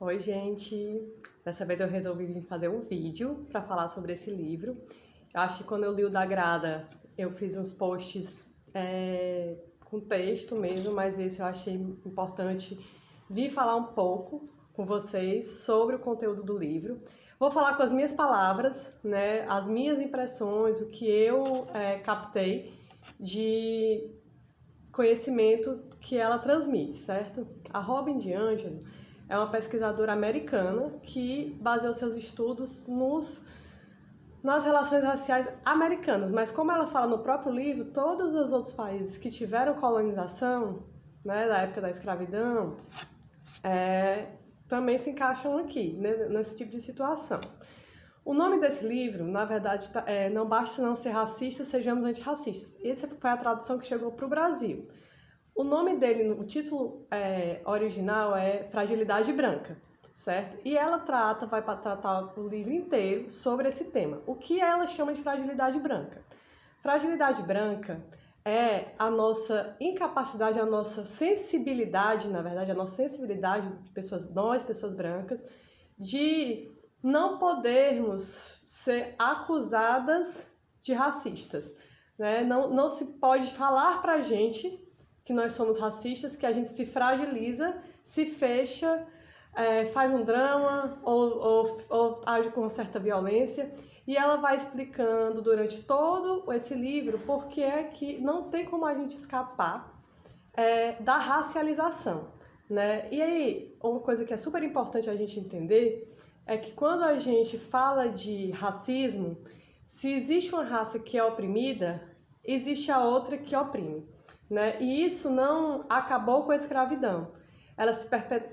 Oi, gente! Dessa vez eu resolvi vir fazer um vídeo para falar sobre esse livro. Eu acho que quando eu li o da Grada, eu fiz uns posts com texto mesmo, mas esse eu achei importante vir falar um pouco com vocês sobre o conteúdo do livro. Vou falar com as minhas palavras, né, as minhas impressões, o que eu captei de conhecimento que ela transmite, certo? A Robin DiAngelo é uma pesquisadora americana que baseou seus estudos nas relações raciais americanas, mas como ela fala no próprio livro, todos os outros países que tiveram colonização, né, da época da escravidão, também se encaixam aqui, né, nesse tipo de situação. O nome desse livro, na verdade, Não Basta Não Ser Racista, Sejamos Antirracistas. Essa foi a tradução que chegou para o Brasil. O nome dele, o título original é Fragilidade Branca, certo? E ela vai tratar o livro inteiro sobre esse tema. O que ela chama de fragilidade branca? Fragilidade branca é a nossa incapacidade, a nossa sensibilidade, na verdade, a nossa sensibilidade de nós, pessoas brancas, de não podermos ser acusadas de racistas, né? Não se pode falar pra gente que nós somos racistas, que a gente se fragiliza, se fecha, faz um drama ou age com uma certa violência. E ela vai explicando durante todo esse livro por que é que não tem como a gente escapar da racialização, né? E aí, uma coisa que é super importante a gente entender é que quando a gente fala de racismo, se existe uma raça que é oprimida, existe a outra que oprime, né? E isso não acabou com a escravidão.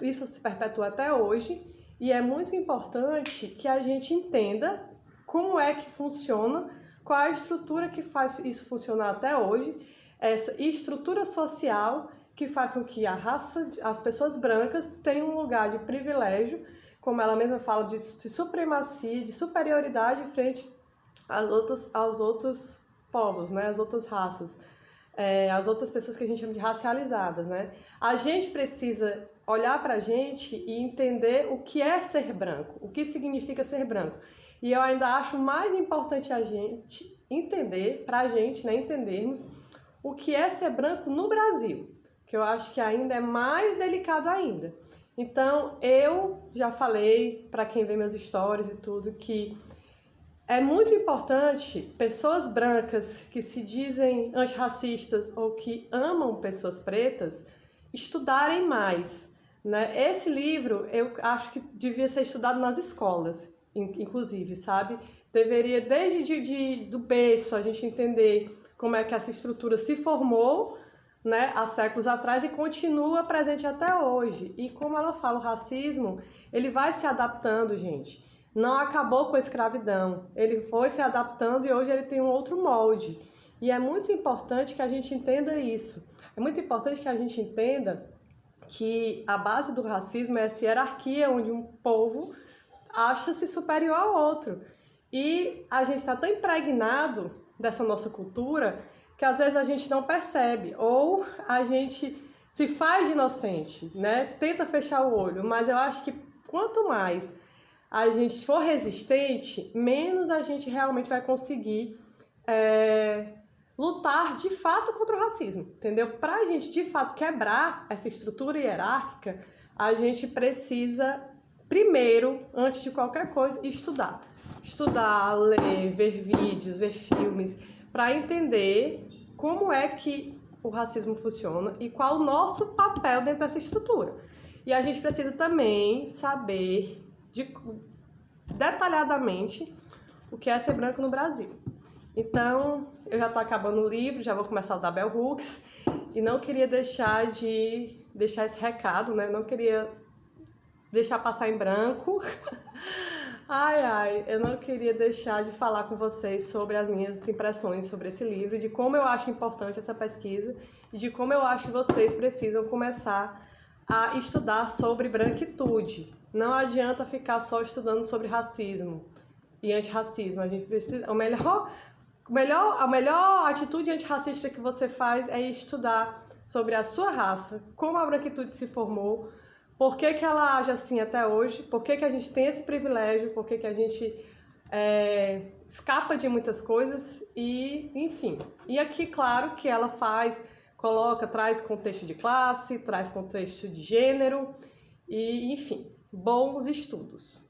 Isso se perpetua até hoje e é muito importante que a gente entenda como é que funciona, qual a estrutura que faz isso funcionar até hoje, essa estrutura social que faz com que as pessoas brancas tenham um lugar de privilégio, como ela mesma fala, de supremacia, de superioridade frente aos outros povos, né, as outras raças, as outras pessoas que a gente chama de racializadas, né? A gente precisa olhar pra gente e entender o que é ser branco, o que significa ser branco. E eu ainda acho mais importante a gente entender, pra gente, né, entendermos o que é ser branco no Brasil, que eu acho que ainda é mais delicado ainda. Então, eu já falei para quem vê meus stories e tudo que é muito importante pessoas brancas que se dizem antirracistas ou que amam pessoas pretas estudarem mais, né? Esse livro eu acho que devia ser estudado nas escolas, inclusive, sabe? Deveria desde do berço a gente entender como é que essa estrutura se formou, né, há séculos atrás e continua presente até hoje. E como ela fala, o racismo, ele vai se adaptando, gente. Não acabou com a escravidão, ele foi se adaptando e hoje ele tem um outro molde. E é muito importante que a gente entenda isso. É muito importante que a gente entenda que a base do racismo é essa hierarquia onde um povo acha-se superior ao outro. E a gente está tão impregnado dessa nossa cultura que às vezes a gente não percebe, ou a gente se faz de inocente, né? Tenta fechar o olho, mas eu acho que quanto mais a gente for resistente, menos a gente realmente vai conseguir lutar de fato contra o racismo, entendeu? Para a gente de fato quebrar essa estrutura hierárquica, a gente precisa primeiro, antes de qualquer coisa, estudar. Estudar, ler, ver vídeos, ver filmes, para entender como é que o racismo funciona e qual o nosso papel dentro dessa estrutura. E a gente precisa também saber detalhadamente o que é ser branco no Brasil. Então, eu já estou acabando o livro, já vou começar o da Bell Hooks, e não queria deixar esse recado, né? Não queria deixar passar em branco. Eu não queria deixar de falar com vocês sobre as minhas impressões sobre esse livro, de como eu acho importante essa pesquisa e de como eu acho que vocês precisam começar a estudar sobre branquitude. Não adianta ficar só estudando sobre racismo e antirracismo. A gente precisa, a melhor atitude antirracista que você faz é estudar sobre a sua raça, como a branquitude se formou, por que que ela age assim até hoje, por que que a gente tem esse privilégio, por que que a gente escapa de muitas coisas e, enfim. E aqui, claro, que ela traz contexto de classe, traz contexto de gênero e, enfim, bons estudos.